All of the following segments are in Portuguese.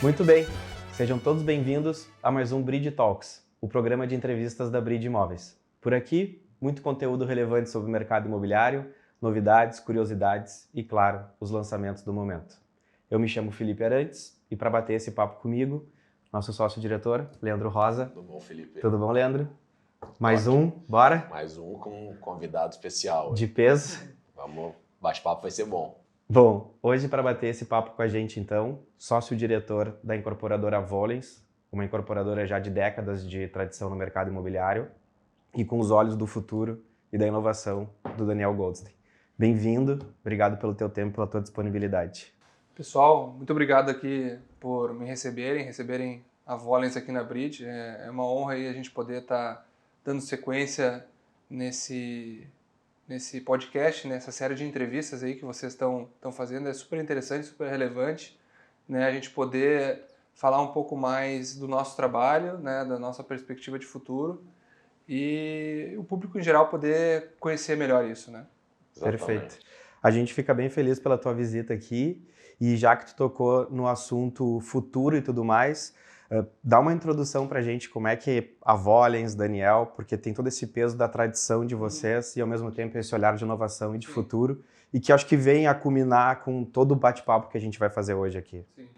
Muito bem, sejam todos bem-vindos a mais um Bridge Talks, o programa de entrevistas da Bridge Imóveis. Por aqui, muito conteúdo relevante sobre o mercado imobiliário, novidades, curiosidades e, claro, os lançamentos do momento. Eu me chamo Felipe Arantes e para bater esse papo comigo, nosso sócio-diretor, Leandro Rosa. Tudo bom, Felipe? Tudo bom, Leandro? Mais Ótimo. um, bora? Mais um com um convidado especial. De peso. Vamos, bate-papo vai ser bom. Bom, hoje para bater esse papo com a gente então, sócio-diretor da incorporadora Volens, uma incorporadora já de décadas de tradição no mercado imobiliário e com os olhos do futuro e da inovação do Daniel Goldstein. Bem-vindo, obrigado pelo teu tempo, pela tua disponibilidade. Pessoal, muito obrigado aqui por me receberem a Volens aqui na Bridge. É uma honra aí a gente poder estar dando sequência nesse podcast, nessa série de entrevistas aí que vocês estão fazendo. É super interessante, super relevante, né? A gente poder falar um pouco mais do nosso trabalho, né? Da nossa perspectiva de futuro e o público em geral poder conhecer melhor isso, né? Exatamente. Perfeito. A gente fica bem feliz pela tua visita aqui e já que tu tocou no assunto futuro e tudo mais, dá uma introdução pra gente como é que a Volens, Daniel, porque tem todo esse peso da tradição de vocês e ao mesmo tempo esse olhar de inovação e de futuro e que acho que vem a culminar com todo o bate-papo que a gente vai fazer hoje aqui. Sim.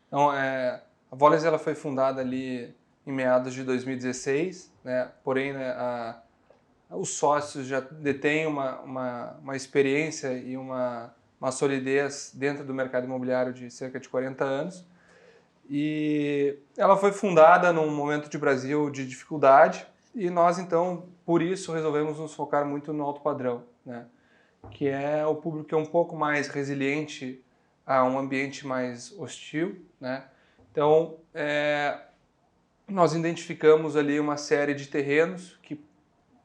Então, a Volens ela foi fundada ali em meados de 2016, né? Porém, né, os sócios já detêm uma experiência e uma solidez dentro do mercado imobiliário de cerca de 40 anos. E ela foi fundada num momento de Brasil de dificuldade e nós, então, por isso, resolvemos nos focar muito no alto padrão, né? Que é o público que é um pouco mais resiliente a um ambiente mais hostil, né? Então, nós identificamos ali uma série de terrenos que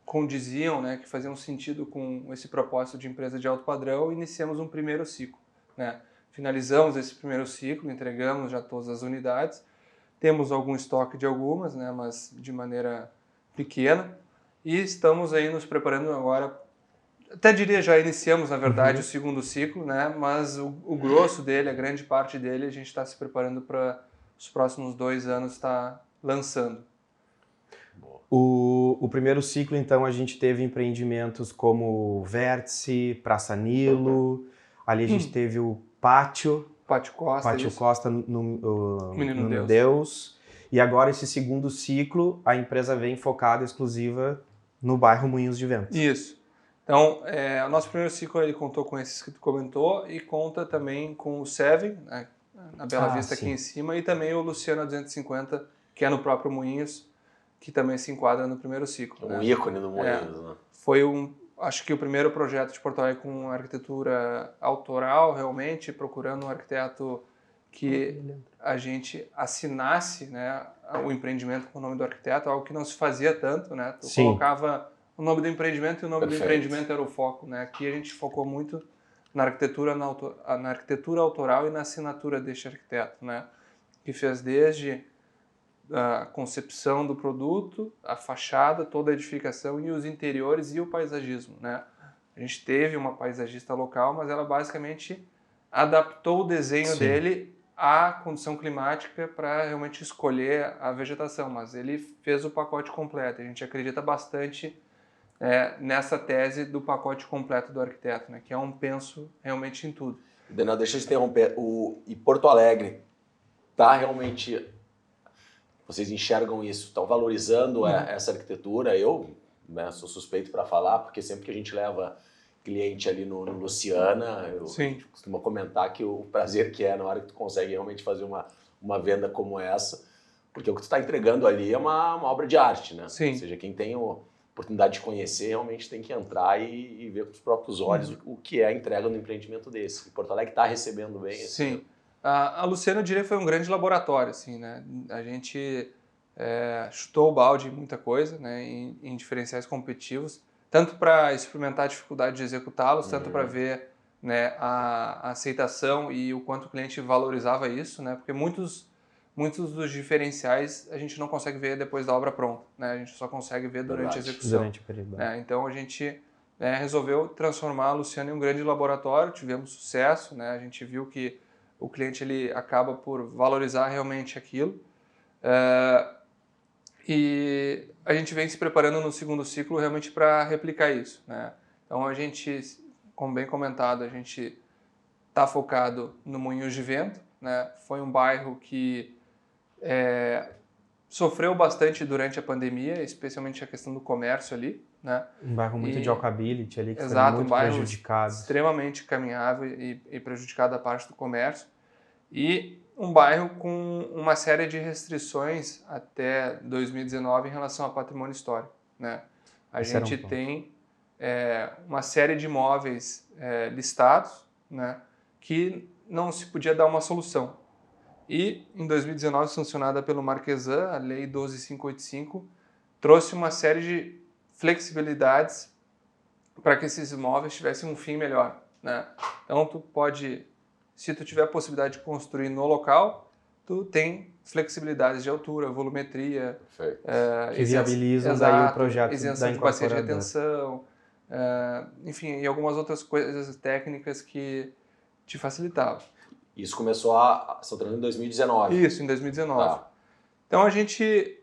condiziam, né, que faziam sentido com esse propósito de empresa de alto padrão e iniciamos um primeiro ciclo, né? Finalizamos esse primeiro ciclo, entregamos já todas as unidades, temos algum estoque de algumas, né, mas de maneira pequena e estamos aí nos preparando agora, até diria já iniciamos na verdade o segundo ciclo, né, mas o grosso dele, a grande parte dele a gente está se preparando para os próximos 2 anos estar lançando. O primeiro ciclo, então, a gente teve empreendimentos como Vértice, Praça Nilo, ali a gente teve o Pátio Costa no Menino Deus. E agora esse segundo ciclo, a empresa vem focada exclusiva no bairro Moinhos de Vento. Isso. Então, o nosso primeiro ciclo ele contou com esses que tu comentou e conta também com o Seven, né, na Bela Vista sim. aqui em cima, e também o Luciana 250, que é no próprio Moinhos, que também se enquadra no primeiro ciclo. Um ícone do Moinhos, né? Foi acho que o primeiro projeto de Porto Alegre com arquitetura autoral, realmente, procurando um arquiteto que a gente assinasse, né, o empreendimento com o nome do arquiteto, algo que não se fazia tanto, né? Tu colocava o nome do empreendimento e o nome do empreendimento era o foco, né? Aqui a gente focou muito na arquitetura autoral e na assinatura deste arquiteto, né? Que fez desde a concepção do produto, a fachada, toda a edificação e os interiores e o paisagismo, né? A gente teve uma paisagista local, mas ela basicamente adaptou o desenho dele à condição climática para realmente escolher a vegetação, mas ele fez o pacote completo. A gente acredita bastante nessa tese do pacote completo do arquiteto, né? Que é um penso realmente em tudo. Daniel, deixa eu te interromper. E Porto Alegre está realmente... Vocês enxergam isso? Estão valorizando essa arquitetura? Eu, né, sou suspeito para falar, porque sempre que a gente leva cliente ali no Luciana, eu costumo comentar que o prazer que é na hora que tu consegue realmente fazer uma venda como essa, porque o que tu está entregando ali é uma obra de arte, né? Sim. Ou seja, quem tem a oportunidade de conhecer realmente tem que entrar e ver com os próprios olhos o que é a entrega no empreendimento desse. E Porto Alegre está recebendo bem esse. Sim. A Luciana, eu diria, foi um grande laboratório, assim, né? A gente chutou o balde em muita coisa, né? Em diferenciais competitivos, tanto para experimentar a dificuldade de executá-los, tanto para ver, né, a aceitação e o quanto o cliente valorizava isso, né? Porque muitos dos diferenciais a gente não consegue ver depois da obra pronta, né? A gente só consegue ver durante a execução. Durante o período. Então a gente resolveu transformar a Luciana em um grande laboratório, tivemos sucesso, né? A gente viu que o cliente ele acaba por valorizar realmente aquilo. E a gente vem se preparando no segundo ciclo realmente para replicar isso, né? Então a gente, como bem comentado, a gente está focado no Moinhos de Vento, né? Foi um bairro que sofreu bastante durante a pandemia, especialmente a questão do comércio ali, né? Um bairro muito de walkability ali, que foi Exato, muito um bairro prejudicado. extremamente caminhável e prejudicado a parte do comércio. E um bairro com uma série de restrições até 2019 em relação ao patrimônio histórico, né? A Esse era um gente ponto. tem uma série de imóveis listados, né, que não se podia dar uma solução. E em 2019, sancionada pelo Marquesan, a Lei 12.585 trouxe uma série de flexibilidades para que esses imóveis tivessem um fim melhor, né? Então tu pode, se tu tiver a possibilidade de construir no local, tu tem flexibilidades de altura, volumetria, Que viabilizam daí o projeto isenção da de bacia de incorporadora. retenção, enfim, e algumas outras coisas técnicas que te facilitavam. Isso começou em 2019. Isso, em 2019. Tá. Então a gente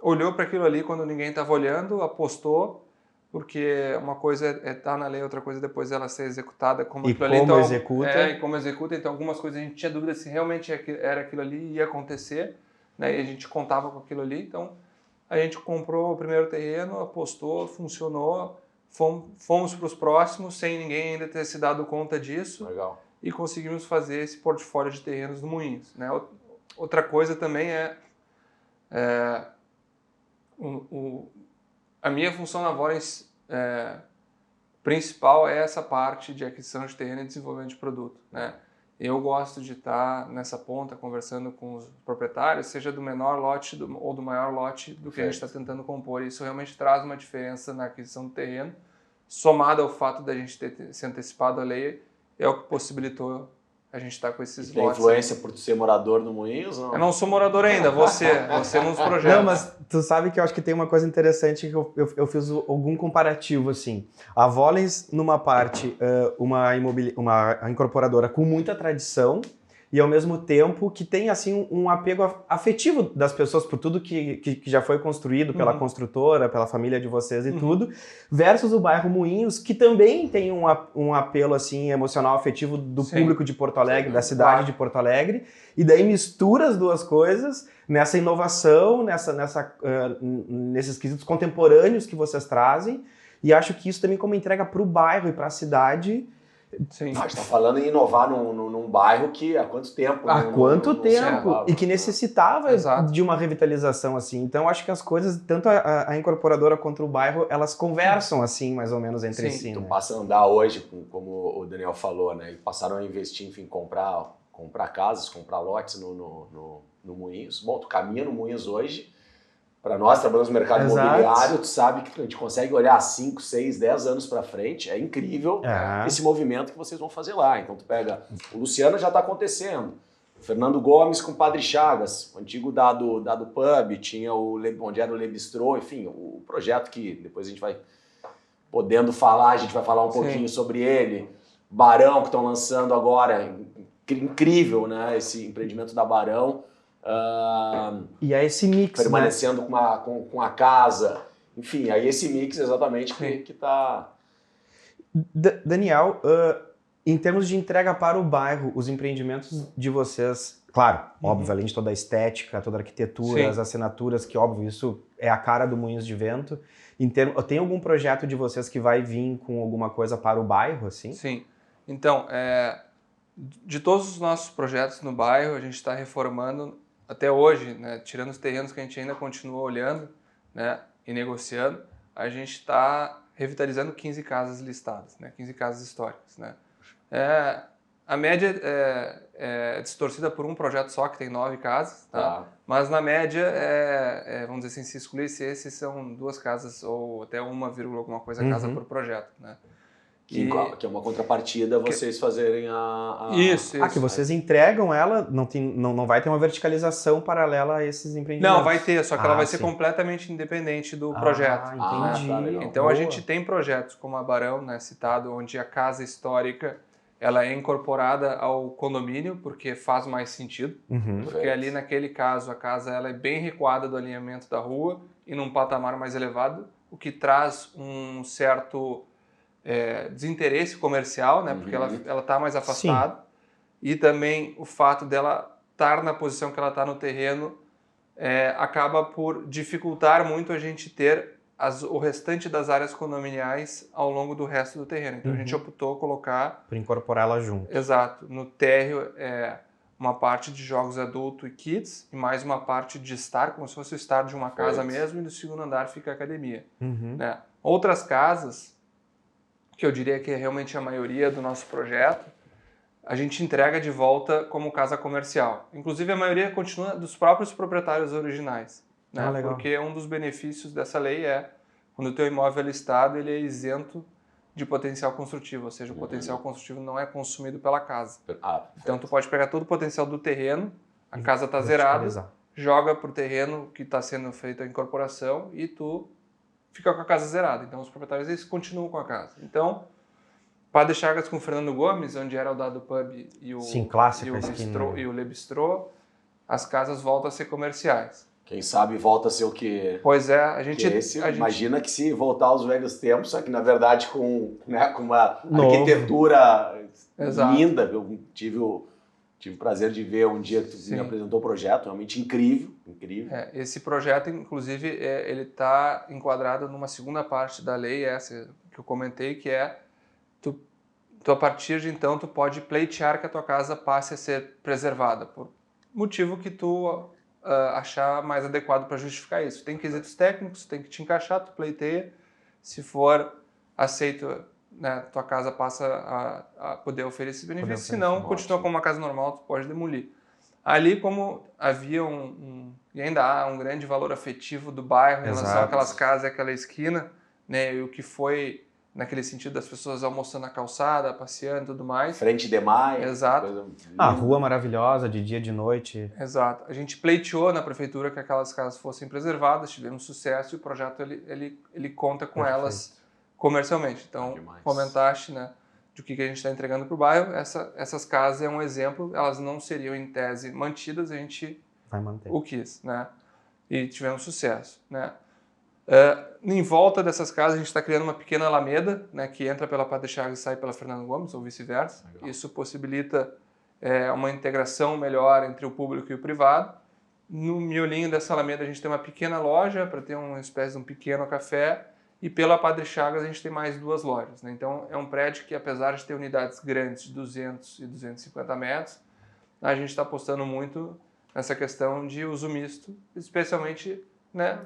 olhou para aquilo ali quando ninguém estava olhando, apostou, porque uma coisa é estar na lei, outra coisa é depois ela ser executada como E aquilo ali. como Então, executa. e como executa. Então algumas coisas a gente tinha dúvida se realmente era aquilo ali e ia acontecer, né? E a gente contava com aquilo ali. Então a gente comprou o primeiro terreno, apostou, funcionou, fomos para os próximos sem ninguém ainda ter se dado conta disso. Legal. E conseguimos fazer esse portfólio de terrenos do Moinhos, né? Outra coisa também a minha função na Volens principal é essa parte de aquisição de terreno e desenvolvimento de produto, né? Eu gosto de estar nessa ponta conversando com os proprietários, seja do menor lote ou do maior lote do que a gente está tentando compor. Isso realmente traz uma diferença na aquisição do terreno, somado ao fato da gente ter se antecipado à lei, é o que possibilitou a gente estar com esses Tem lotes. influência por ser morador no Moinhos? Não? Eu não sou morador ainda, você nos projetos. Não, mas tu sabe que eu acho que tem uma coisa interessante que eu fiz algum comparativo, assim. A Volens, numa parte, uma incorporadora com muita tradição e, ao mesmo tempo, que tem, assim, um apego afetivo das pessoas por tudo que já foi construído pela construtora, pela família de vocês e tudo, versus o bairro Moinhos, que também tem um apelo, assim, emocional, afetivo do público de Porto Alegre, da cidade de Porto Alegre, e daí mistura as duas coisas nessa inovação, nesses quesitos contemporâneos que vocês trazem, e acho que isso também como entrega para o bairro e para a cidade. Sim. A gente está falando em inovar num bairro que há quanto tempo? Há quanto tempo? E que né? necessitava Exato. de uma revitalização assim. Então acho que as coisas, tanto a incorporadora quanto o bairro, elas conversam assim mais ou menos entre si. Tu Né? passa a andar hoje, como o Daniel falou, né? E passaram a investir, enfim, comprar casas, comprar lotes no Moinhos. Bom, tu caminha no Moinhos hoje. Para nós, trabalhamos no mercado imobiliário, tu sabe que a gente consegue olhar 5, 6, 10 anos para frente. É incrível esse movimento que vocês vão fazer lá. Então tu pega, o Luciano já está acontecendo. O Fernando Gomes com o Padre Chagas, o antigo dado pub, tinha onde era o Le Bistrô, enfim, o projeto que depois a gente vai podendo falar, a gente vai falar um pouquinho sobre ele. Barão, que estão lançando agora, incrível, né? Esse empreendimento da Barão. E é esse mix, permanecendo com a casa, enfim, aí esse mix exatamente que tá... Daniel, em termos de entrega para o bairro, os empreendimentos de vocês, claro, óbvio, além de toda a estética, toda a arquitetura, as assinaturas, que óbvio, isso é a cara do Moinhos de Vento. Tem algum projeto de vocês que vai vir com alguma coisa para o bairro, assim? Sim. Então, de todos os nossos projetos no bairro, a gente está reformando até hoje, né, tirando os terrenos que a gente ainda continua olhando, né, e negociando, a gente está revitalizando 15 casas listadas, né, 15 casas históricas. Né. A média é distorcida por um projeto só, que tem 9 casas, tá? Mas na média, vamos dizer assim, se excluísse esses, são 2 casas ou até 1, alguma coisa casa por projeto. Né. Que é uma contrapartida vocês fazerem a... Isso. Que vocês entregam ela, não vai ter uma verticalização paralela a esses empreendimentos. Não, vai ter, só que ela vai ser completamente independente do projeto. Entendi. Então a gente tem projetos como a Barão, né, citado, onde a casa histórica ela é incorporada ao condomínio porque faz mais sentido, porque ali naquele caso a casa ela é bem recuada do alinhamento da rua e num patamar mais elevado, o que traz um certo desinteresse comercial, né? Porque ela está mais afastada. E também o fato dela estar na posição que ela está no terreno acaba por dificultar muito a gente ter o restante das áreas condominiais ao longo do resto do terreno. Então a gente optou colocar... Por incorporar ela junto. Exato. No térreo uma parte de jogos adulto e kids e mais uma parte de estar, como se fosse o estar de uma casa mesmo, e no segundo andar fica a academia. Né? Outras casas, que eu diria que é realmente a maioria do nosso projeto, a gente entrega de volta como casa comercial. Inclusive, a maioria continua dos próprios proprietários originais. Né? Porque um dos benefícios dessa lei é, quando o teu imóvel é listado, ele é isento de potencial construtivo, ou seja, o potencial construtivo não é consumido pela casa. Então, tu pode pegar todo o potencial do terreno, a casa está zerada, joga para o terreno que está sendo feita a incorporação e tu fica com a casa zerada. Então, os proprietários eles continuam com a casa. Então, Padre Chagas com o Fernando Gomes, onde era o Dado Pub e o Le Bistrô, as casas voltam a ser comerciais. Quem sabe volta a ser o que... Pois é, imagina que se voltar aos velhos tempos, só que na verdade com uma arquitetura linda. Eu tive o prazer de ver um dia que tu me apresentou o projeto, realmente incrível. Esse projeto, inclusive, ele está enquadrado numa segunda parte da lei, essa que eu comentei, que é tu a partir de então tu pode pleitear que a tua casa passe a ser preservada, por motivo que tu achar mais adequado para justificar isso. Tem quesitos técnicos, tem que te encaixar, tu pleiteia. Se for aceito, né, tua casa passa a poder oferecer benefícios. Se não, continua como uma casa normal, tu pode demolir. Ali, como havia e ainda há um grande valor afetivo do bairro em relação àquelas casas e àquela esquina, né, e o que foi naquele sentido das pessoas almoçando na calçada, passeando e tudo mais. Frente de maio. Exato. A rua maravilhosa, de dia, de noite. Exato. A gente pleiteou na prefeitura que aquelas casas fossem preservadas, tivemos sucesso e o projeto ele conta com elas comercialmente. Então, comentaste, né, do que a gente está entregando para o bairro. Essas casas é um exemplo, elas não seriam em tese mantidas, a gente vai manter. O quis, né? E tivemos sucesso, né? Em volta dessas casas a gente está criando uma pequena alameda, né, que entra pela Padre Chagas e sai pela Fernando Gomes, ou vice-versa. Isso possibilita uma integração melhor entre o público e o privado. No miolinho dessa alameda a gente tem uma pequena loja para ter uma espécie de um pequeno café, e pela Padre Chagas a gente tem mais 2 lojas. Né? Então é um prédio que, apesar de ter unidades grandes de 200 e 250 metros, a gente está apostando muito nessa questão de uso misto, especialmente, né,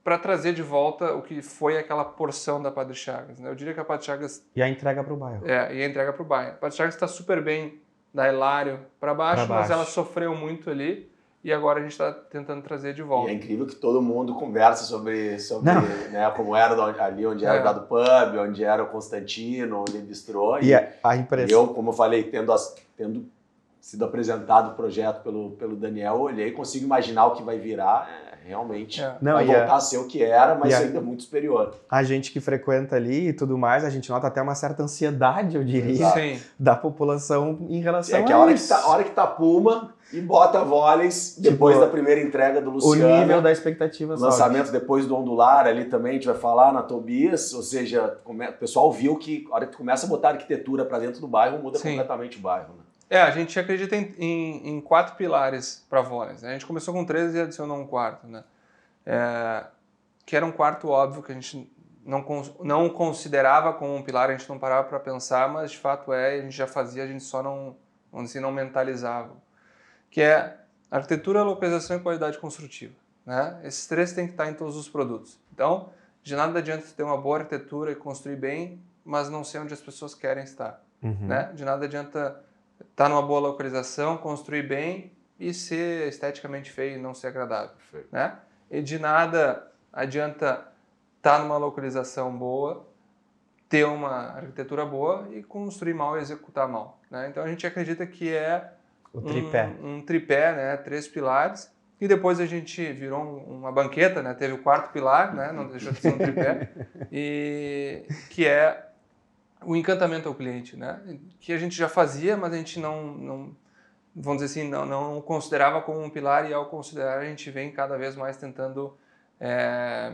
para trazer de volta o que foi aquela porção da Padre Chagas. Né? Eu diria que a Padre Chagas... E a entrega para o bairro. E a entrega para o bairro. A Padre Chagas está super bem da Hilário para baixo, mas ela sofreu muito ali e agora a gente está tentando trazer de volta. E é incrível que todo mundo conversa sobre né, como era ali onde era o Dado Pub, onde era o Constantino, onde ele bistrô. E a impressão... Eu, como eu falei, tendo sido apresentado o projeto pelo Daniel, eu olhei e consigo imaginar o que vai virar. Realmente vai voltar a ser o que era, mas ainda muito superior. A gente que frequenta ali e tudo mais, a gente nota até uma certa ansiedade, eu diria, da população em relação a isso. A hora que tá Puma e bota vôleis, depois da primeira entrega do Luciano. O nível da expectativa lançamento depois do Ondular ali também, a gente vai falar na Tobias, ou seja, o pessoal viu que a hora que tu começa a botar arquitetura para dentro do bairro, muda completamente o bairro, né? A gente acredita em 4 pilares para vôleis. A gente começou com 13 e adicionou um quarto, né? Que era um quarto óbvio que a gente não considerava como um pilar, a gente não parava para pensar, mas de fato a gente já fazia, a gente só não mentalizava. Que é arquitetura, localização e qualidade construtiva. Né? Esses 3 têm que estar em todos os produtos. Então, de nada adianta ter uma boa arquitetura e construir bem, mas não ser onde as pessoas querem estar. Né? De nada adianta estar numa boa localização, construir bem e ser esteticamente feio e não ser agradável. Né? E de nada adianta estar numa localização boa, ter uma arquitetura boa e construir mal e executar mal. Né? Então a gente acredita que é o tripé. Um tripé, né? 3 pilares. E depois a gente virou uma banqueta, né? Teve o 4º pilar, né? Não deixou de ser um tripé. E que é o encantamento ao cliente, né? Que a gente já fazia, mas a gente não vamos dizer assim, não considerava como um pilar, e ao considerar a gente vem cada vez mais tentando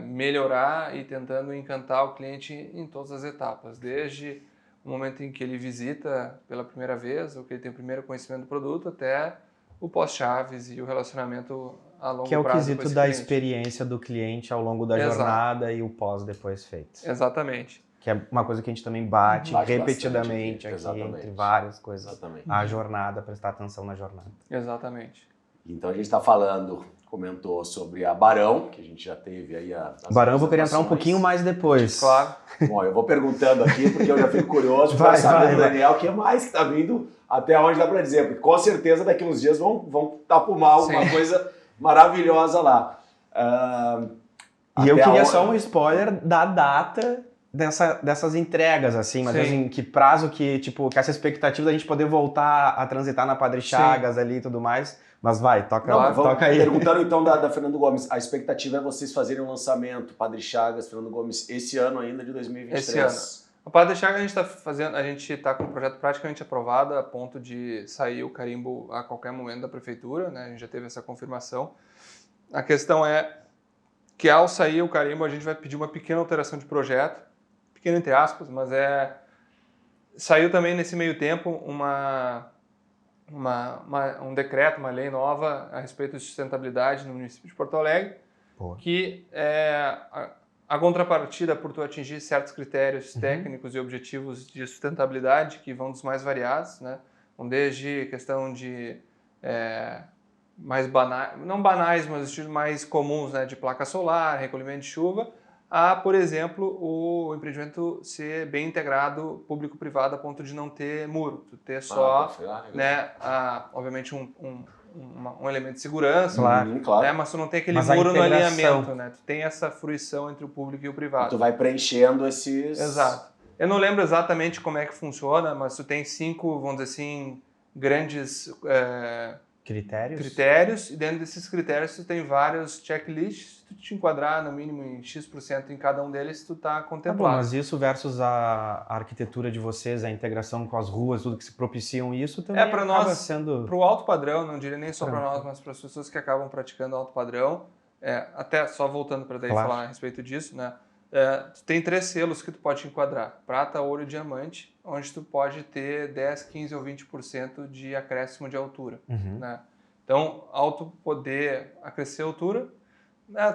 melhorar e tentando encantar o cliente em todas as etapas, desde o momento em que ele visita pela primeira vez, ou que ele tem o primeiro conhecimento do produto, até o pós-chaves e o relacionamento a longo prazo. Que é o quesito da cliente. Experiência do cliente ao longo da Exato. jornada e o pós depois feito. Exatamente. Que é uma coisa que a gente também bate repetidamente aqui, exatamente. entre várias coisas. Exatamente. A jornada, prestar atenção na jornada. Exatamente. Então a gente está comentou sobre a Barão, que a gente já teve aí Barão eu vou querer entrar um pouquinho mais depois. Claro. Bom, eu vou perguntando aqui, porque eu já fico curioso para saber do Daniel o que mais que está vindo, até onde dá para dizer, porque com certeza daqui uns dias vão tapumar alguma coisa maravilhosa lá. E eu queria só um spoiler da data dessas entregas, assim, mas assim, que prazo que essa expectativa da gente poder voltar a transitar na Padre Chagas ali e tudo mais. Mas vai, toca aí. Perguntando então da Fernando Gomes, a expectativa é vocês fazerem um lançamento, Padre Chagas, Fernando Gomes, esse ano ainda de 2023? Esse ano. A Padre Chagas a gente está com o projeto praticamente aprovado, a ponto de sair o carimbo a qualquer momento da prefeitura, né? A gente já teve essa confirmação. A questão é que ao sair o carimbo a gente vai pedir uma pequena alteração de projeto, pequena entre aspas, mas saiu também nesse meio tempo um decreto, uma lei nova a respeito de sustentabilidade no município de Porto Alegre, que a contrapartida por tu atingir certos critérios técnicos e objetivos de sustentabilidade, que vão dos mais variados, né? Desde questão de mais banais, não banais, mas estilos mais comuns, né? De placa solar, recolhimento de chuva, a, por exemplo, o empreendimento ser bem integrado público-privado a ponto de não ter muro, tu ter só, obviamente, um elemento de segurança, claro. mas tu não tem aquele muro no alinhamento, né? Tu tem essa fruição entre o público e o privado. E tu vai preenchendo esses... Exato. Eu não lembro exatamente como é que funciona, mas tu tem 5, vamos dizer assim, grandes critérios, e dentro desses critérios tu tem vários checklists, se tu te enquadrar no mínimo em X% em cada um deles, tu está contemplado. Mas isso versus a arquitetura de vocês, a integração com as ruas, tudo que se propiciam isso também para acaba nós, sendo... para o alto padrão, não diria nem só para nós, mas para as pessoas que acabam praticando alto padrão, até só voltando para daí falar a respeito disso, né? Tu tem 3 selos que tu pode enquadrar, prata, ouro e diamante, onde tu pode ter 10, 15 ou 20% de acréscimo de altura. Né? Então, ao tu poder acrescer a altura,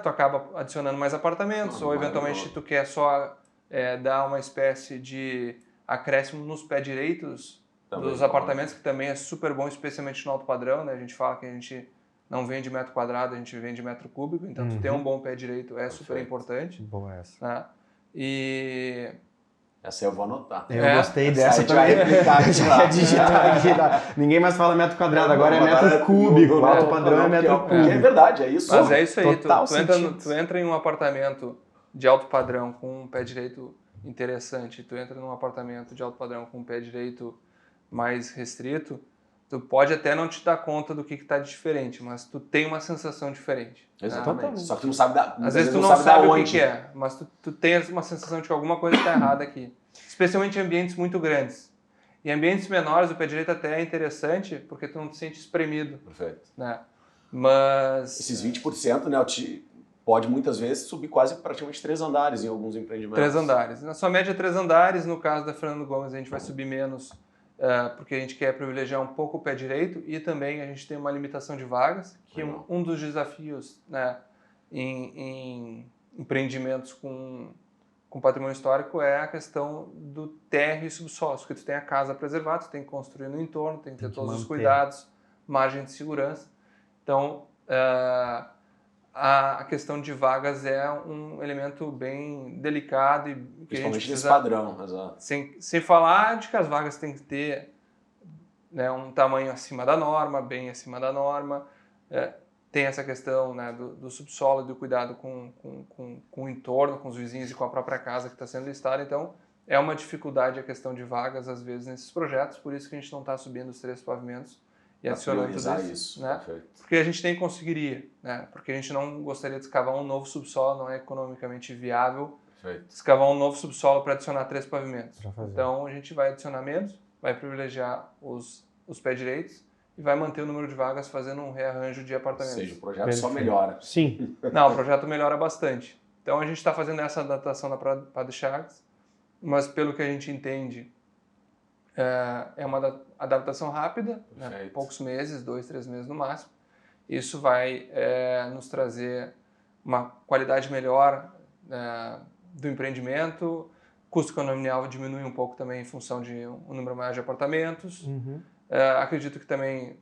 tu acaba adicionando mais apartamentos, ou eventualmente tu quer só dar uma espécie de acréscimo nos pés direitos dos apartamentos, que também é super bom, especialmente no alto padrão, né? A gente fala que a gente não vende metro quadrado, a gente vende metro cúbico, então tu ter um bom pé direito é super importante. Boa essa. Né? E... essa eu vou anotar. Eu gostei dessa também. Já digitar aqui. Ninguém mais fala metro quadrado, agora é metro cúbico. O alto padrão é metro cúbico. É verdade, é isso. Mas é isso aí. Tu entra em um apartamento de alto padrão com um pé direito interessante, tu entra num apartamento de alto padrão com um pé direito mais restrito, tu pode até não te dar conta do que está diferente, mas tu tem uma sensação diferente. Exatamente. Né? Só que tu não sabe às vezes tu não sabe o que é, mas tu tem uma sensação de que alguma coisa está errada aqui. Especialmente em ambientes muito grandes. Em ambientes menores, o pé direito até é interessante, porque tu não te sente espremido. Perfeito. Né? Mas... esses 20%, né, pode muitas vezes subir quase praticamente 3 andares em alguns empreendimentos. 3 andares. Na sua média, 3 andares. No caso da Fernando Gomes, a gente vai subir menos, porque a gente quer privilegiar um pouco o pé direito, e também a gente tem uma limitação de vagas, que um dos desafios, né, em empreendimentos com patrimônio histórico é a questão do térreo e subsolo, porque tu tem a casa preservada, tu tem que construir no entorno, tem que ter todos os cuidados, margem de segurança. Então, a questão de vagas é um elemento bem delicado e que a gente precisa... nesse padrão, exato. Sem falar de que as vagas têm que ter, né, um tamanho acima da norma, bem acima da norma. Tem essa questão, né, do subsolo e do cuidado com o entorno, com os vizinhos e com a própria casa que está sendo listada. Então, é uma dificuldade a questão de vagas, às vezes, nesses projetos. Por isso que a gente não está subindo os 3 pavimentos e adicionando tudo priorizar isso, isso, né? perfeito. Porque a gente nem conseguiria, né? Porque a gente não gostaria de escavar um novo subsolo, não é economicamente viável Perfeito. escavar um novo subsolo para adicionar 3 pavimentos. Pra fazer. Então a gente vai adicionar menos, vai privilegiar os pés direitos e vai manter o número de vagas fazendo um rearranjo de Ou apartamentos. seja, o projeto Perfeito. só melhora. Sim. Não, o projeto melhora bastante. Então a gente está fazendo essa adaptação na Padre Chagas, mas pelo que a gente entende, é uma adaptação rápida, né? Perfeito. Poucos meses, 2, 3 meses no máximo. Isso vai nos trazer uma qualidade melhor do empreendimento, custo condominial diminui um pouco também em função de um número maior de apartamentos. Uhum. Acredito que também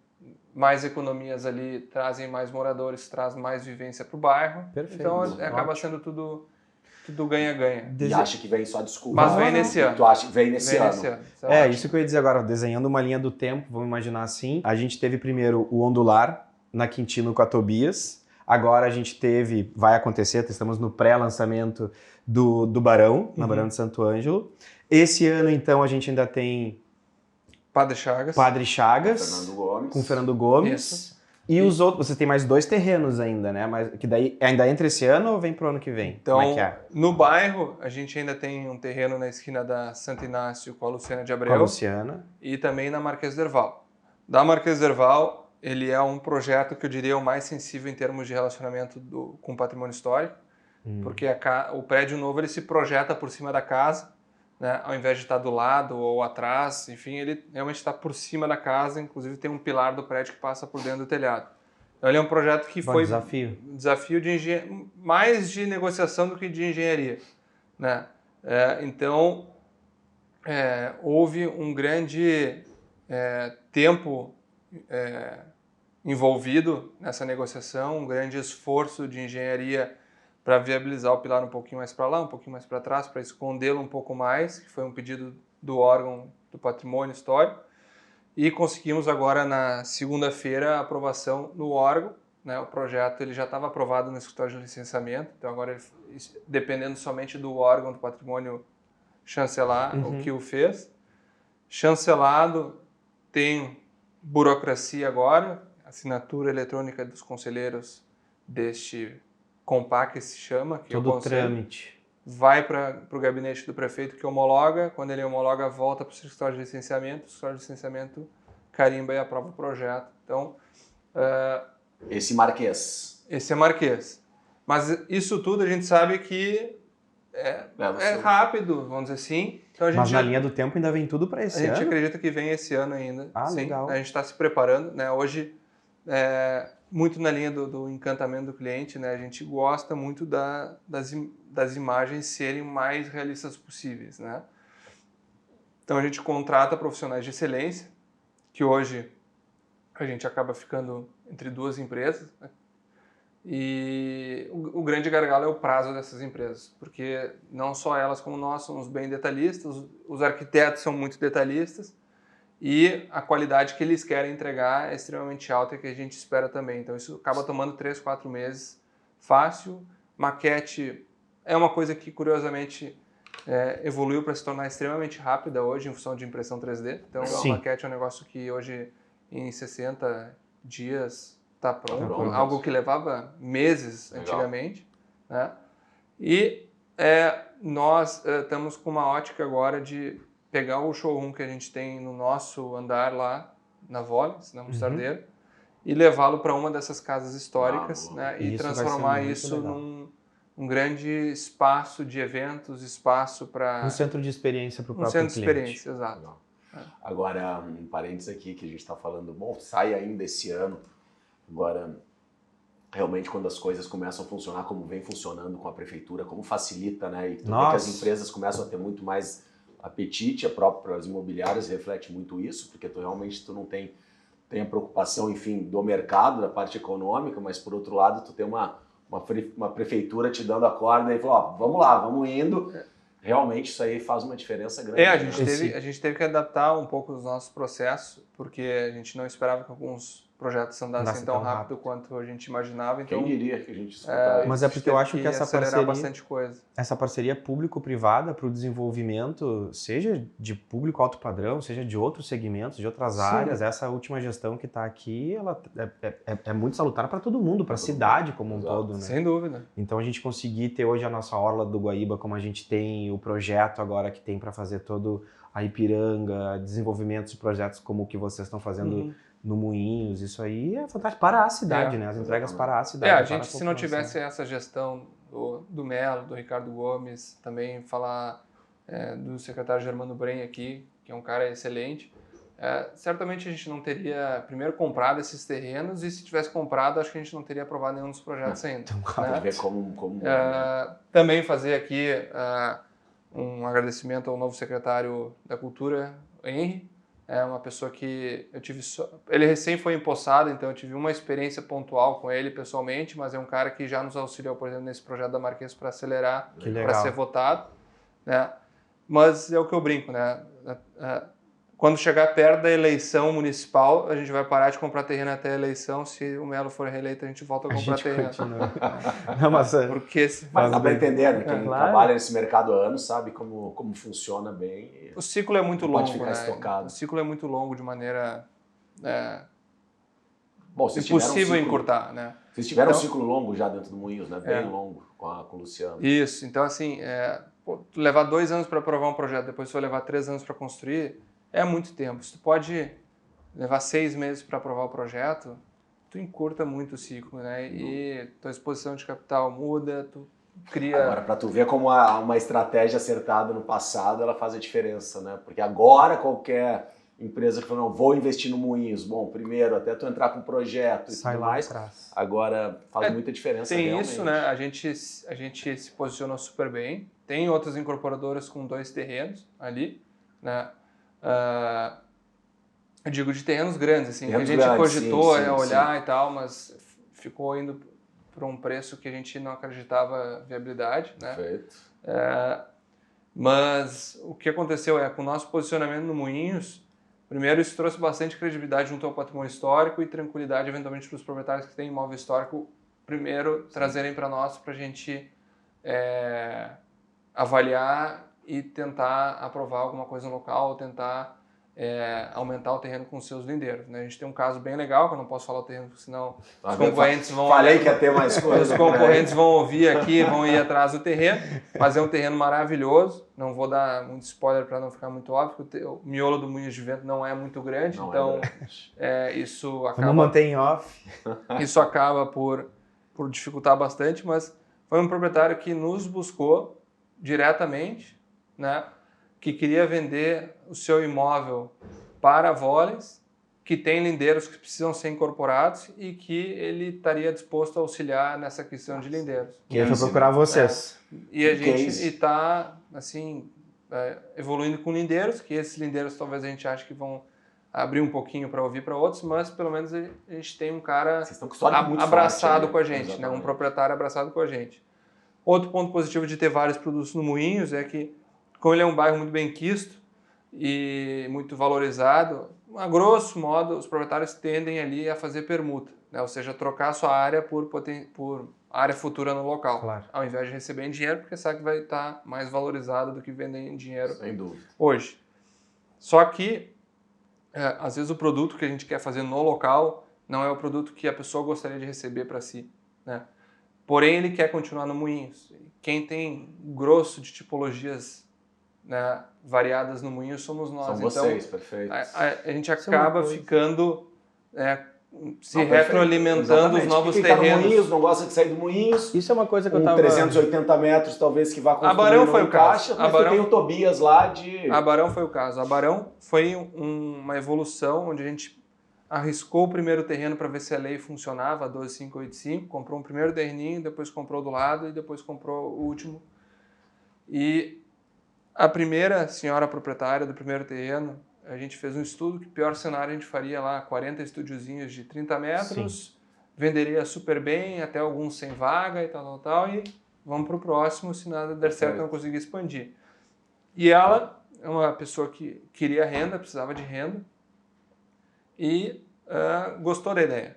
mais economias ali trazem mais moradores, traz mais vivência para o bairro. Perfeito. Então acaba Ótimo. sendo tudo ganha-ganha. E acha que vem só desculpa. Mas vem nesse ano. Tu acha que vem nesse Vem ano? nesse ano. Isso É, ótimo. isso que eu ia dizer agora, desenhando uma linha do tempo, vamos imaginar assim. A gente teve primeiro o Ondular na Quintino com a Tobias. Agora a gente vai acontecer, estamos no pré-lançamento do Barão, na Barão de Santo Ângelo. Esse ano, então, a gente ainda tem Padre Chagas. Padre Chagas, Fernando Gomes. com Fernando Gomes. Isso. E os outros, você tem mais 2 terrenos ainda, né? Mas que daí ainda entra esse ano ou vem pro ano que vem? Então, Como é que é? no bairro, a gente ainda tem um terreno na esquina da Santo Inácio com a Luciana de Com a Abreu Luciana. e também na Marquês d'Herval. Da Marquês d'Herval, ele é um projeto que eu diria o mais sensível em termos de relacionamento com o patrimônio histórico, porque o prédio novo ele se projeta por cima da casa, né? Ao invés de estar do lado ou atrás, enfim, ele realmente está por cima da casa, inclusive tem um pilar do prédio que passa por dentro do telhado. Então ele é um projeto que Bom, foi desafio. um desafio de mais de negociação do que de engenharia, né? Então houve um grande tempo envolvido nessa negociação, um grande esforço de engenharia para viabilizar o pilar um pouquinho mais para lá, um pouquinho mais para trás, para escondê-lo um pouco mais, que foi um pedido do órgão do patrimônio histórico. E conseguimos agora, na segunda-feira, a aprovação no órgão, né? O projeto ele já estava aprovado no escritório de licenciamento, então agora, dependendo somente do órgão do patrimônio chancelar, o que o fez. Chancelado, tem burocracia agora, assinatura eletrônica dos conselheiros deste COMPAC, que se chama, que é o Todo o conselho. trâmite. Vai para o gabinete do prefeito que homologa, quando ele homologa, volta para o escritório de licenciamento, o escritório de licenciamento carimba e aprova o projeto. Então, Esse Marquês. esse é Marquês. Mas isso tudo a gente sabe que é rápido, vamos dizer assim. Então a gente Mas na linha do tempo ainda vem tudo para esse a gente ano? acredita que vem esse ano ainda. Ah, sim. legal. A gente está se preparando, né? Hoje, muito na linha do encantamento do cliente, né? A gente gosta muito das imagens serem mais realistas possíveis, né? Então a gente contrata profissionais de excelência, que hoje a gente acaba ficando entre 2 empresas, né? E o grande gargalo é o prazo dessas empresas, porque não só elas como nós somos bem detalhistas, os arquitetos são muito detalhistas e a qualidade que eles querem entregar é extremamente alta e que a gente espera também. Então isso acaba tomando 3, 4 meses fácil. Maquete é uma coisa que curiosamente evoluiu para se tornar extremamente rápida hoje em função de impressão 3D. Então Sim. a maquete é um negócio que hoje em 60 dias está pronto, pronto. algo que levava meses Legal. antigamente, né? E nós estamos com uma ótica agora de pegar o showroom que a gente tem no nosso andar lá na Voles, na Mostardeira, e levá-lo para uma dessas casas históricas, né? E Isso vai ser transformar muito isso legal. num grande espaço de eventos, espaço para Um centro de experiência para o um próprio centro de cliente. experiência, exato. Legal. Agora, um parênteses aqui que a gente está falando, bom, sai ainda esse ano. Agora, realmente quando as coisas começam a funcionar como vem funcionando com a prefeitura, como facilita, né? E tu vê que as empresas começam a ter muito mais apetite, a própria as imobiliárias reflete muito isso, porque tu realmente não tem a preocupação, enfim, do mercado, da parte econômica, mas por outro lado tu tem uma prefeitura te dando a corda e falou, ó, vamos lá, vamos indo. Realmente isso aí faz uma diferença grande. A gente teve que adaptar um pouco os nossos processos, porque a gente não esperava que alguns projetos andassem tão rápido quanto a gente imaginava. Então, quem diria que a gente escutar isso? Mas é porque eu acho que bastante coisa. Essa parceria público-privada para o desenvolvimento, seja de público alto padrão, seja de outros segmentos, de outras áreas, essa última gestão que está aqui, ela é muito salutar para todo mundo, para a cidade como um todo, né? Sem dúvida. Então a gente conseguir ter hoje a nossa orla do Guaíba, como a gente tem o projeto agora que tem para fazer todo a Ipiranga, desenvolvimento de projetos como o que vocês estão fazendo no Moinhos, isso aí é fantástico para a cidade, né? As entregas para a cidade. A gente, se não tivesse essa gestão do Melo, do Ricardo Gomes, também falar do secretário Germano Bren aqui, que é um cara excelente, certamente a gente não teria primeiro comprado esses terrenos, e se tivesse comprado, acho que a gente não teria aprovado nenhum dos projetos ainda. Né? Ver como também fazer aqui um agradecimento ao novo secretário da Cultura, Henry. É uma pessoa que eu tive... Ele recém foi empossado, então eu tive uma experiência pontual com ele pessoalmente, mas é um cara que já nos auxiliou, por exemplo, nesse projeto da Marquês para acelerar, para ser votado. Né? Mas é o que eu brinco, né? Quando chegar perto da eleição municipal, a gente vai parar de comprar terreno até a eleição. Se o Melo for reeleito, a gente volta a comprar terreno. Não, mas dá para entender, né? Quem trabalha nesse mercado há anos sabe como funciona bem. O ciclo é muito longo, pode ficar estocado. O ciclo é muito longo de maneira Bom, impossível encurtar, né? Vocês tiveram um ciclo longo já dentro do Moinhos, né? Bem longo com o Luciano. Isso. Então, assim, levar 2 anos para aprovar um projeto, depois vai levar 3 anos para construir, é muito tempo. Se tu pode levar 6 meses para aprovar o projeto, tu encurta muito o ciclo, né? E tua exposição de capital muda, tu cria... Agora, para tu ver como uma estratégia acertada no passado, ela faz a diferença, né? Porque agora qualquer empresa que fala, não, vou investir no Moinhos, bom, primeiro, até tu entrar com um projeto e tudo mais, agora faz muita diferença realmente. Isso, né? A gente se posicionou super bem. Tem outras incorporadoras com 2 terrenos ali, né? Eu digo de terrenos grandes, assim, terrenos que a gente cogitou olhar e tal, mas ficou indo para um preço que a gente não acreditava viabilidade, né? Perfeito. Mas o que aconteceu com o nosso posicionamento no Moinhos, primeiro isso trouxe bastante credibilidade junto ao patrimônio histórico e tranquilidade eventualmente para os proprietários que têm imóvel histórico, primeiro trazerem para nós para a gente avaliar e tentar aprovar alguma coisa no local, ou tentar aumentar o terreno com os seus lindeiros, né? A gente tem um caso bem legal, que eu não posso falar o terreno, senão os concorrentes vão... Falei que ia ter mais coisas. Os concorrentes vão ouvir aqui, vão ir atrás do terreno, mas é um terreno maravilhoso. Não vou dar muito spoiler para não ficar muito óbvio, porque o miolo do Moinhos de Vento não é muito grande, então isso acaba... Vamos manter em off. Isso acaba por dificultar bastante, mas foi um proprietário que nos buscou diretamente, né? Que queria vender o seu imóvel para Voles, que tem lindeiros que precisam ser incorporados e que ele estaria disposto a auxiliar nessa questão de lindeiros. E ele foi procurar vocês. E a gente está assim, evoluindo com lindeiros, que esses lindeiros talvez a gente ache que vão abrir um pouquinho para ouvir para outros, mas pelo menos a gente tem um cara abraçado com a gente, né? Um proprietário abraçado com a gente. Outro ponto positivo de ter vários produtos no Moinhos é que, como ele é um bairro muito bem quisto e muito valorizado, a grosso modo os proprietários tendem ali a fazer permuta, né? Ou seja, trocar a sua área por área futura no local, claro, ao invés de receber em dinheiro, porque sabe que vai estar mais valorizado do que vender em dinheiro. Sem dúvida. Hoje. Só que, às vezes o produto que a gente quer fazer no local não é o produto que a pessoa gostaria de receber para si, né? Porém, ele quer continuar no Moinhos. Quem tem grosso de tipologias, né, variadas no Moinhos somos nós. São vocês, perfeito. A gente acaba ficando se retroalimentando os novos terrenos. Quem tá no Moinhos não gosta de sair do Moinhos. Isso é uma coisa que eu tava... 380 metros talvez que vá construir. Abarão foi o caso. Mas tu tem o Tobias lá de... Abarão foi o caso. Abarão foi uma evolução onde a gente arriscou o primeiro terreno para ver se a lei funcionava, a 12585, comprou um primeiro terreninho, depois comprou do lado e depois comprou o último. E a primeira senhora proprietária do primeiro terreno, a gente fez um estudo que pior cenário a gente faria lá, 40 estúdiozinhos de 30 metros, sim, venderia super bem, até alguns sem vaga e tal, e vamos para o próximo, se nada der certo não conseguir expandir. E ela é uma pessoa que queria renda, precisava de renda, e gostou da ideia.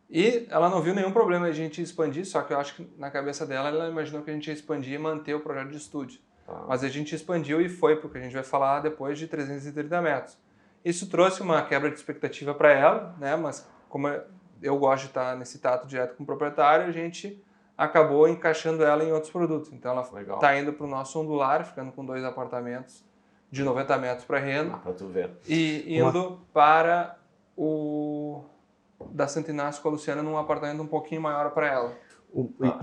E ela não viu nenhum problema a gente expandir, só que eu acho que na cabeça dela ela imaginou que a gente ia expandir e manter o projeto de estúdio. Mas a gente expandiu e foi porque a gente vai falar depois de 330 metros. Isso trouxe uma quebra de expectativa para ela, né? Mas como eu gosto de estar nesse tato direto com o proprietário, a gente acabou encaixando ela em outros produtos. Então ela está indo para o nosso ondular, ficando com 2 apartamentos de 90 metros para renda. Para tu ver. E indo para o da Santo Inácio com a Luciana num apartamento um pouquinho maior para ela.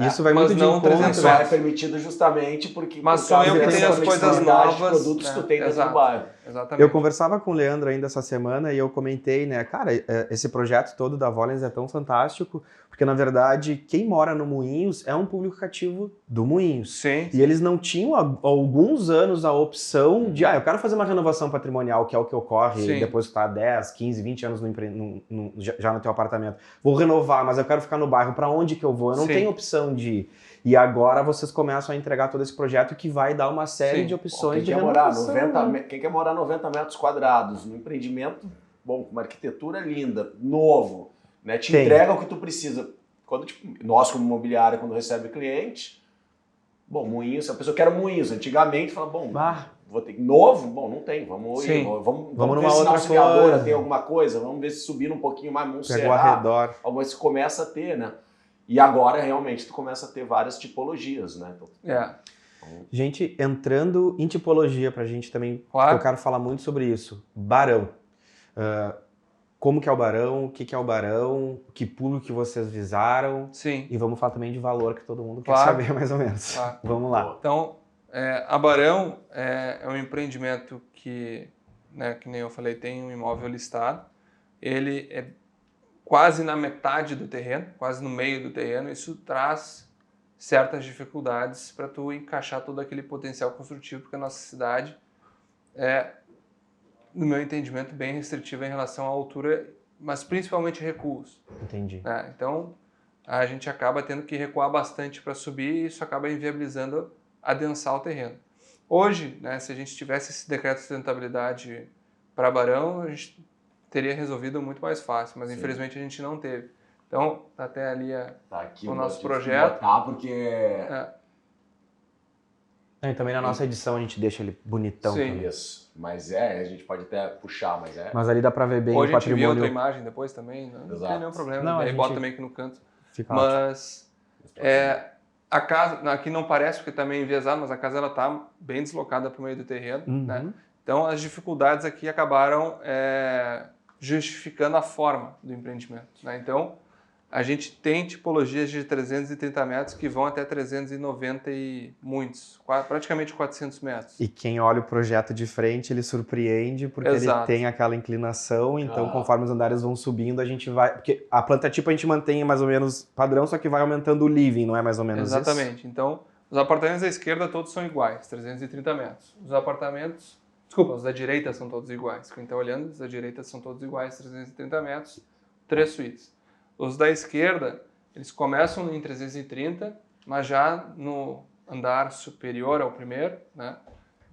Isso vai mas muito de não encontro. 300 Só é permitido justamente porque Mas por sou causa eu que dessa tenho as coisas flexibilidade de novas, produtos que tu né? tem dentro do bairro. Exatamente. Eu conversava com o Leandro ainda essa semana e eu comentei, né, cara, esse projeto todo da Volens é tão fantástico, porque na verdade quem mora no Moinhos é um público cativo do Moinhos. Sim. E eles não tinham há alguns anos a opção de, eu quero fazer uma renovação patrimonial, que é o que ocorre depois que está há 10, 15, 20 anos já no teu apartamento. Vou renovar, mas eu quero ficar no bairro, para onde que eu vou? Eu não tenho opção de ir. E agora vocês começam a entregar todo esse projeto que vai dar uma série de opções de renovação. Quem quer morar 90 metros quadrados no empreendimento, bom, com uma arquitetura linda, novo, né? Te entrega o que tu precisa. Quando, nós, como imobiliária, quando recebe cliente, bom, Moinhos, a pessoa quer Moinhos. Antigamente, fala, bom, vou ter novo? Bom, não tem, vamos ir. Vamos numa ver se na outra auxiliadora coisa. tem alguma coisa, vamos ver se subir um pouquinho mais, vamos Pega o arredor. Algumas se começa a ter, né? E agora, realmente, tu começa a ter várias tipologias, né? Gente, entrando em tipologia pra gente também, porque eu quero falar muito sobre isso. Barão. Como que é o Barão? O que é o Barão? Que público que vocês visaram? Sim. E vamos falar também de valor, que todo mundo quer saber mais ou menos. Vamos lá. Então, a Barão é um empreendimento que, né, que nem eu falei, tem um imóvel listado. Ele é quase na metade do terreno, quase no meio do terreno. Isso traz certas dificuldades para tu encaixar todo aquele potencial construtivo, porque a nossa cidade é, no meu entendimento, bem restritiva em relação à altura, mas principalmente recuos. Entendi. Então, a gente acaba tendo que recuar bastante para subir e isso acaba inviabilizando adensar o terreno. Hoje, né, se a gente tivesse esse decreto de sustentabilidade para Barão, a gente teria resolvido muito mais fácil, mas infelizmente a gente não teve. Então, tá até ali o nosso projeto. Porque... E também na nossa edição a gente deixa ele bonitão. Sim, isso. Mas a gente pode até puxar, mas Mas ali dá pra ver bem o patrimônio. A gente vê outra imagem depois também, não tem nenhum problema. Não, aí gente... bota também aqui no canto. Fica mas a casa, aqui não parece porque tá meio enviesado, mas a casa ela tá bem deslocada para o meio do terreno, né? Então as dificuldades aqui acabaram justificando a forma do empreendimento, né? Então a gente tem tipologias de 330 metros que vão até 390 e muitos, praticamente 400 metros. E quem olha o projeto de frente, ele surpreende porque ele tem aquela inclinação, então conforme os andares vão subindo, a gente vai... Porque a planta tipo a gente mantém mais ou menos padrão, só que vai aumentando o living, não é mais ou menos isso? Exatamente. Então, os apartamentos da esquerda todos são iguais, 330 metros. Os apartamentos... Desculpa, os da direita são todos iguais. Quem está olhando, os da direita são todos iguais, 330 metros, 3 suítes. Os da esquerda, eles começam em 330, mas já no andar superior ao primeiro, né,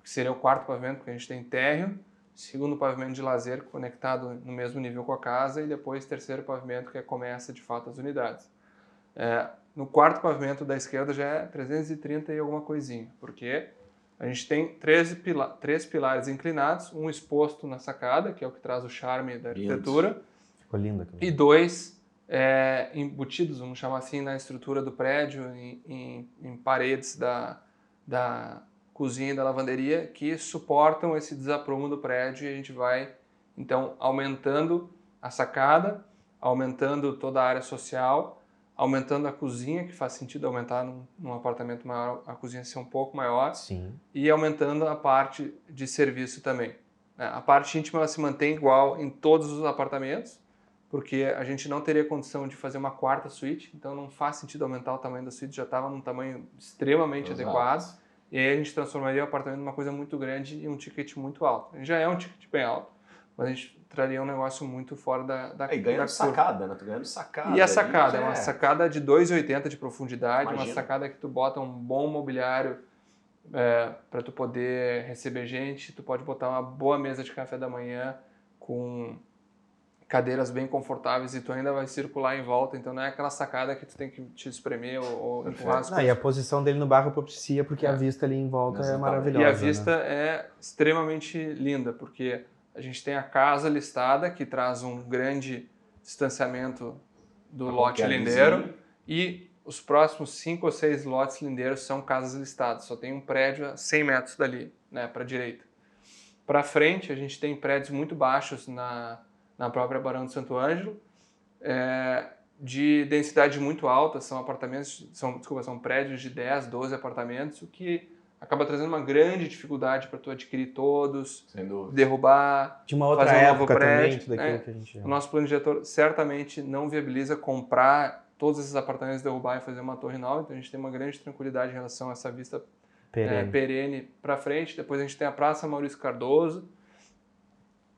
que seria o quarto pavimento, porque a gente tem térreo, segundo pavimento de lazer conectado no mesmo nível com a casa e depois terceiro pavimento que começa de fato as unidades. No quarto pavimento da esquerda já é 330 e alguma coisinha, porque a gente tem três pilares inclinados, um exposto na sacada, que é o que traz o charme da arquitetura, ficou lindo aqui. E 2 embutidos, vamos chamar assim, na estrutura do prédio, em paredes da cozinha e da lavanderia, que suportam esse desaprumo do prédio e a gente vai, então, aumentando a sacada, aumentando toda a área social, aumentando a cozinha, que faz sentido aumentar num apartamento maior, a cozinha ser um pouco maior, e aumentando a parte de serviço também. A parte íntima ela se mantém igual em todos os apartamentos, porque a gente não teria condição de fazer uma quarta suíte, então não faz sentido aumentar o tamanho da suíte, já estava num tamanho extremamente adequado, e aí a gente transformaria o apartamento numa coisa muito grande e um ticket muito alto. A gente já é um ticket bem alto, mas a gente traria um negócio muito fora da E ganhando sacada, né? Tu ganhando sacada. E a sacada, é uma sacada de 2,80 de profundidade, uma sacada que tu bota um bom mobiliário para tu poder receber gente, tu pode botar uma boa mesa de café da manhã com cadeiras bem confortáveis e tu ainda vai circular em volta, então não é aquela sacada que tu tem que te espremer ou empurrar as E coisas. a posição dele no barro propicia porque a vista ali em volta é Exatamente. maravilhosa. E a vista é extremamente linda, porque a gente tem a casa listada, que traz um grande distanciamento do Pra lote qualquer lindeiro, vizinho. e os próximos 5 ou 6 lotes lindeiros são casas listadas. Só tem um prédio a 100 metros dali, né, para a direita. Para frente, a gente tem prédios muito baixos na própria Barão de Santo Ângelo, de densidade muito alta, são apartamentos, são prédios de 10, 12 apartamentos, o que acaba trazendo uma grande dificuldade para tu adquirir todos, Sem dúvida. derrubar, De uma outra fazer um novo época também, prédio, tudo aquilo né? que a gente... O nosso plano diretor certamente não viabiliza comprar todos esses apartamentos, derrubar e fazer uma torre nova, então a gente tem uma grande tranquilidade em relação a essa vista perene para frente. Depois a gente tem a Praça Maurício Cardoso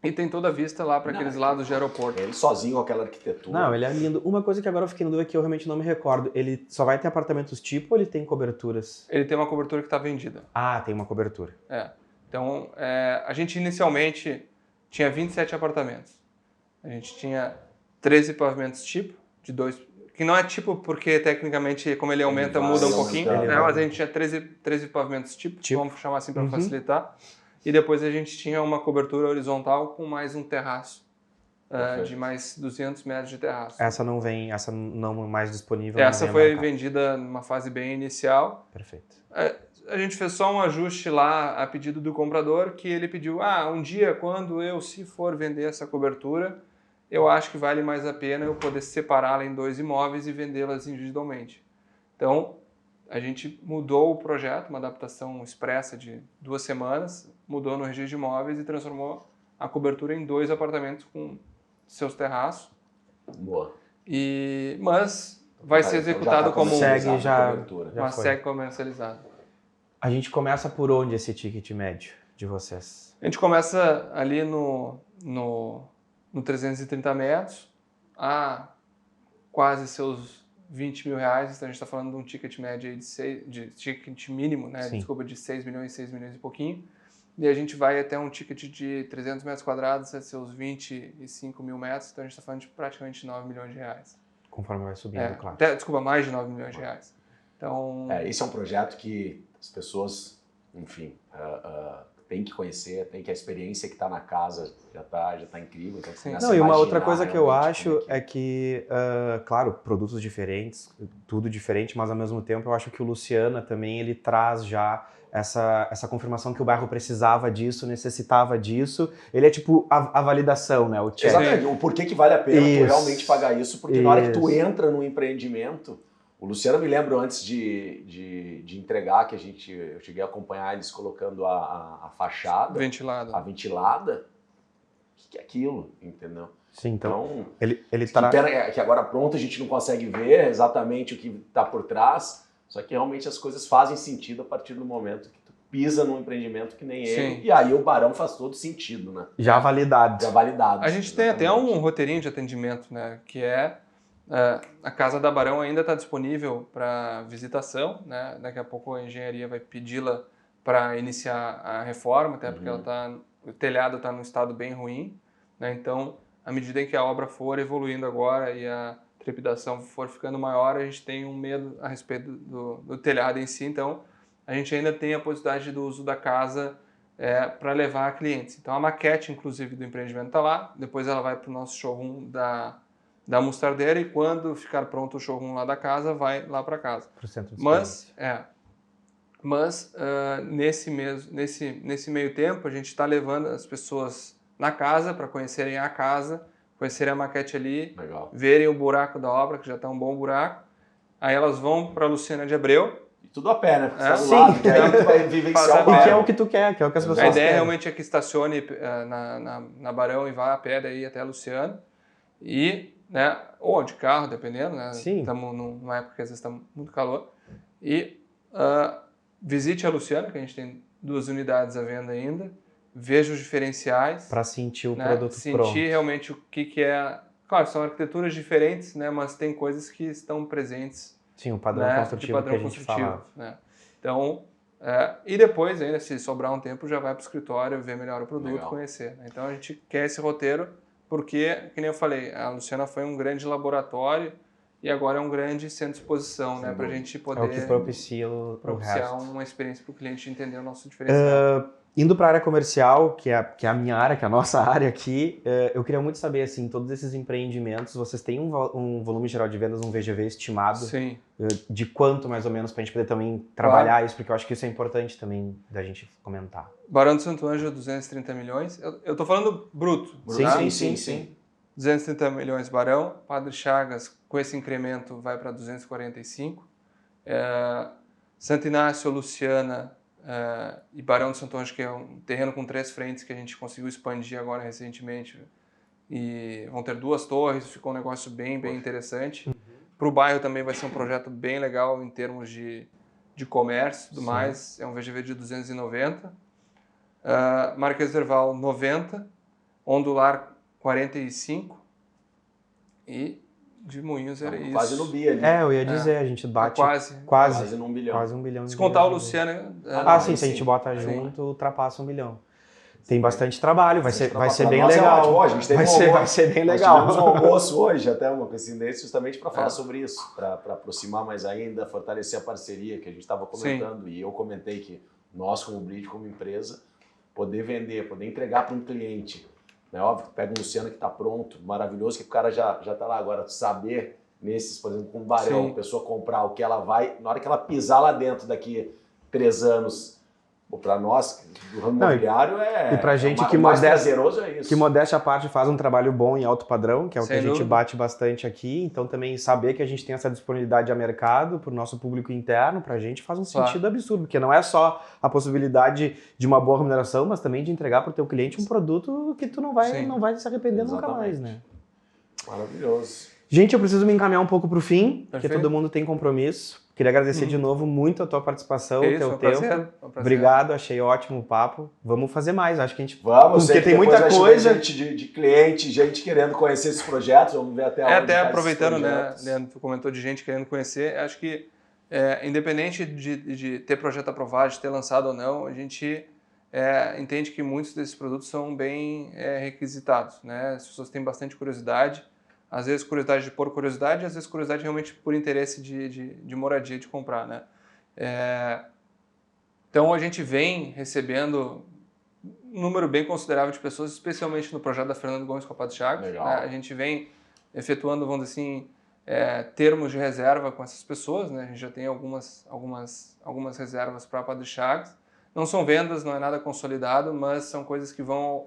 e tem toda a vista lá para aqueles lados de aeroporto. Ele sozinho com aquela arquitetura. Não, ele é lindo. Uma coisa que agora eu fiquei no dúvida que eu realmente não me recordo, ele só vai ter apartamentos tipo ou ele tem coberturas? Ele tem uma cobertura que está vendida. Ah, tem uma cobertura. Então, a gente inicialmente tinha 27 apartamentos. A gente tinha 13 pavimentos tipo, de 2... Que não é tipo porque, tecnicamente, como ele aumenta, muda um pouquinho. Mas a gente tinha 13 pavimentos tipo, vamos chamar assim para facilitar. E depois a gente tinha uma cobertura horizontal com mais um terraço. De mais 200 metros de terraço. Essa não vem, essa não mais disponível. Essa foi vendida numa fase bem inicial. Perfeito. A gente fez só um ajuste lá a pedido do comprador, que ele pediu, um dia, se for vender essa cobertura, eu acho que vale mais a pena eu poder separá-la em 2 imóveis e vendê-las individualmente. Então, a gente mudou o projeto, uma adaptação expressa de 2 semanas, mudou no registro de imóveis e transformou a cobertura em 2 apartamentos com seus terraços. Boa. Mas vai ser executado como segue comercializada. A gente começa por onde esse ticket médio de vocês? A gente começa ali no 330 metros, a quase seus 20 mil reais. Então a gente está falando de um ticket médio aí de ticket mínimo, né? Sim. Desculpa, de 6 milhões e pouquinho. E a gente vai até um ticket de 300 metros quadrados, a seus 25 mil metros. Então a gente está falando de praticamente 9 milhões de reais. Conforme vai subindo, claro. Desculpa, mais de 9 milhões de reais. Então... esse é um projeto que as pessoas, enfim, tem que conhecer, tem que a experiência que está na casa já tá incrível. Então não, e uma outra coisa que eu acho é que, claro, produtos diferentes, tudo diferente, mas ao mesmo tempo eu acho que o Luciana também, ele traz já essa confirmação que o bairro precisava disso, necessitava disso. Ele é tipo a validação, né? O check. Exatamente, o porquê que vale a pena tu realmente pagar isso, porque na hora que tu entra no empreendimento, o Luciano, me lembro antes de entregar, que eu cheguei a acompanhar eles colocando a fachada. Ventilada. A ventilada. O que é aquilo, entendeu? Sim, então ele que agora pronto a gente não consegue ver exatamente o que está por trás, só que realmente as coisas fazem sentido a partir do momento que tu pisa num empreendimento que nem ele. E aí o Barão faz todo sentido, né? Já validado. A gente tem até um roteirinho de atendimento, né? Que a Casa da Barão ainda está disponível para visitação, né? Daqui a pouco a engenharia vai pedi-la para iniciar a reforma, até porque o telhado está num estado bem ruim, né? Então, à medida em que a obra for evoluindo agora e a trepidação for ficando maior, a gente tem um medo a respeito do telhado em si. Então, a gente ainda tem a possibilidade do uso da casa para levar clientes. Então, a maquete, inclusive, do empreendimento está lá. Depois ela vai para o nosso showroom da Mostardeira, e quando ficar pronto o showroom lá da casa, vai lá para casa. Pro centro de Mas nesse meio tempo, a gente está levando as pessoas na casa para conhecerem a casa, conhecerem a maquete ali, verem o buraco da obra, que já está um bom buraco. Aí elas vão para a Luciana de Abreu. E tudo a pé, né? Porque sim. lado, que aí tu vai vivenciar o bairro. Que é o que tu quer, que é o que as pessoas querem. A ideia realmente é que estacione na Barão e vá a pé daí até a Luciana. E, né, ou de carro, dependendo, né? Sim. Estamos numa época que às vezes está muito calor. E visite a Luciana, que a gente tem 2 unidades à venda ainda. Veja os diferenciais. Para sentir o né? produto pronto. Sentir realmente o que é... Claro, são arquiteturas diferentes, né? Mas tem coisas que estão presentes. Sim, o padrão construtivo que a gente falava. Né? Então, e depois ainda, se sobrar um tempo, já vai para o escritório, ver melhor o produto, conhecer. Né? Então, a gente quer esse roteiro porque, que nem eu falei, a Luciana foi um grande laboratório e agora é um grande centro de exposição, né, para a gente poder É o que propicia o propiciar resto. uma experiência para o cliente entender o nosso diferencial. Indo para a área comercial, que é a minha área, que é a nossa área aqui, eu queria muito saber, assim, todos esses empreendimentos, vocês têm um volume geral de vendas, um VGV estimado? Sim. De quanto, mais ou menos, para a gente poder também trabalhar isso, porque eu acho que isso é importante também da gente comentar. Barão de Santo Ângelo, 230 milhões. Eu tô falando bruto. Sim. 230 milhões Barão. Padre Chagas, com esse incremento, vai para 245. Santo Inácio, Luciana e Barão de Santo Ângelo, que é um terreno com 3 frentes que a gente conseguiu expandir agora recentemente. E vão ter 2 torres, ficou um negócio bem interessante. Para o bairro também vai ser um projeto bem legal em termos de comércio e tudo mais. É um VGV de 290. Marquês do Herval, 90. Ondular, 45. E de Moinhos era isso. Quase no bi ali. Eu ia dizer, a gente bate quase no 1 bilhão. Quase 1 bilhão. Se contar o Luciano... sim, se a gente bota junto, ultrapassa 1 bilhão. Tem bastante trabalho, vai ser bem legal. legal. A gente teve vai ser bem legal. Nós tivemos um almoço hoje, até uma coincidência, justamente para falar sobre isso, para aproximar mais ainda, fortalecer a parceria que a gente estava comentando. E eu comentei que nós, como Bridge, como empresa, poder vender, poder entregar para um cliente. É óbvio, pega um Luciano que está pronto, maravilhoso, que o cara já está lá agora, saber nesses, por exemplo, com um Barão, a pessoa comprar o que ela vai, na hora que ela pisar lá dentro daqui 3 anos, para nós, do ramo imobiliário, e pra gente o mais prazeroso é isso. Que modéstia à parte faz um trabalho bom em alto padrão, que é o que a gente dúvida. bate bastante aqui. Então também saber que a gente tem essa disponibilidade a mercado para o nosso público interno, pra gente faz um sentido absurdo, porque não é só a possibilidade de uma boa remuneração, mas também de entregar para o teu cliente um produto que tu não vai se arrepender nunca mais, né? Maravilhoso. Gente, eu preciso me encaminhar um pouco para o fim, porque Perfeito. todo mundo tem compromisso. Queria agradecer de novo muito a tua participação, o teu tempo. Prazer. Obrigado, achei ótimo o papo. Vamos fazer mais, acho que a gente... Vamos, porque tem muita coisa. Gente de cliente, gente querendo conhecer esses projetos, vamos ver até onde Até aproveitando, né, Leandro, tu comentou de gente querendo conhecer, acho que independente de ter projeto aprovado, de ter lançado ou não, a gente entende que muitos desses produtos são bem requisitados, né? As pessoas têm bastante curiosidade, às vezes curiosidade por curiosidade, às vezes curiosidade realmente por interesse de moradia, de comprar, né? Então a gente vem recebendo um número bem considerável de pessoas, especialmente no projeto da Fernando Gomes com a Padre Chagas. Legal. A gente vem efetuando, vamos dizer assim, termos de reserva com essas pessoas, né? A gente já tem algumas reservas para a Padre Chagas. Não são vendas, não é nada consolidado, mas são coisas que vão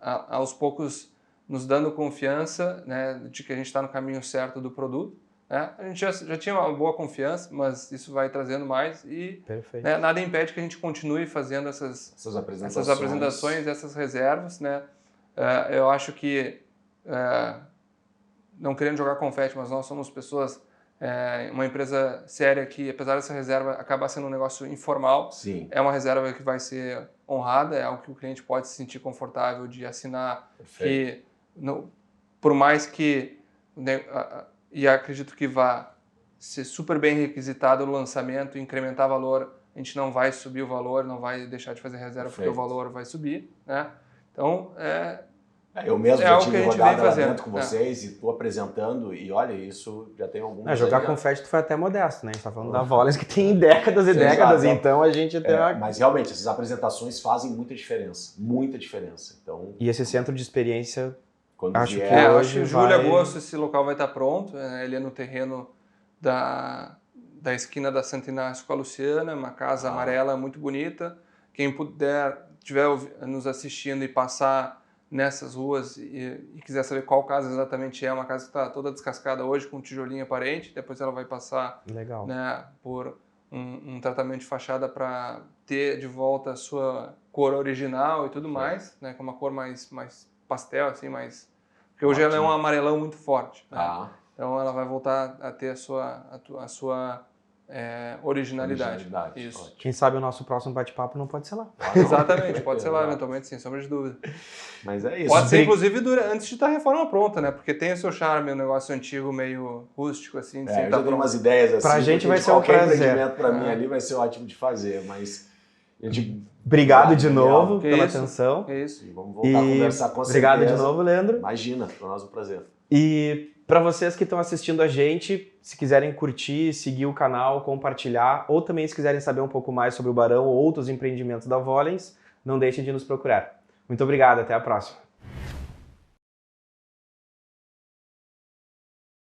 aos poucos nos dando confiança, né, de que a gente está no caminho certo do produto. Né? A gente já tinha uma boa confiança, mas isso vai trazendo mais e nada impede que a gente continue fazendo essas apresentações, essas reservas. Né? Eu acho que, não querendo jogar confete, mas nós somos pessoas, uma empresa séria que, apesar dessa reserva acabar sendo um negócio informal, Sim. é uma reserva que vai ser honrada, é algo que o cliente pode se sentir confortável de assinar. Que, por mais que, e acredito que vá ser super bem requisitado no lançamento, incrementar valor, a gente não vai subir o valor, não vai deixar de fazer reserva porque o valor vai subir. Né? Então, eu mesmo já tive rodada lá fazendo. dentro com vocês e estou apresentando e olha, isso já tem alguns... jogar confete tu foi até modesto, né? A gente tá falando da Vollens que tem décadas e décadas, então a gente tem Mas realmente, essas apresentações fazem muita diferença. Então, e esse centro de experiência, quando acho vier, que hoje, julho, agosto, esse local vai estar pronto. Ele é no terreno da esquina da Santo Inácio com a Luciana, uma casa amarela muito bonita. Quem puder, estiver nos assistindo e passar nessas ruas e quiser saber qual casa exatamente é, uma casa que está toda descascada hoje com tijolinho aparente, depois ela vai passar né, por um tratamento de fachada para ter de volta a sua cor original e tudo mais, né, com uma cor mais pastel, assim, porque hoje ela é um amarelão muito forte. Né? Então ela vai voltar a ter a sua originalidade. Isso. Quem sabe o nosso próximo bate-papo não pode ser lá. Exatamente, pode ser lá eventualmente, sem sombra de dúvida. Mas é isso. Pode ser, inclusive, antes de estar a reforma pronta, né? Porque tem o seu charme, um negócio antigo, meio rústico, assim. Eu já tenho umas ideias assim. Pra gente vai ser um prazer. Qualquer empreendimento pra mim ali vai ser ótimo de fazer, mas Obrigado de Daniel. novo Que pela isso. atenção. É isso. E vamos voltar a conversar com Obrigado certeza. de novo, Leandro. Imagina, para nós é um prazer. E para vocês que estão assistindo a gente, se quiserem curtir, seguir o canal, compartilhar, ou também se quiserem saber um pouco mais sobre o Barão ou outros empreendimentos da Volens, não deixem de nos procurar. Muito obrigado, até a próxima.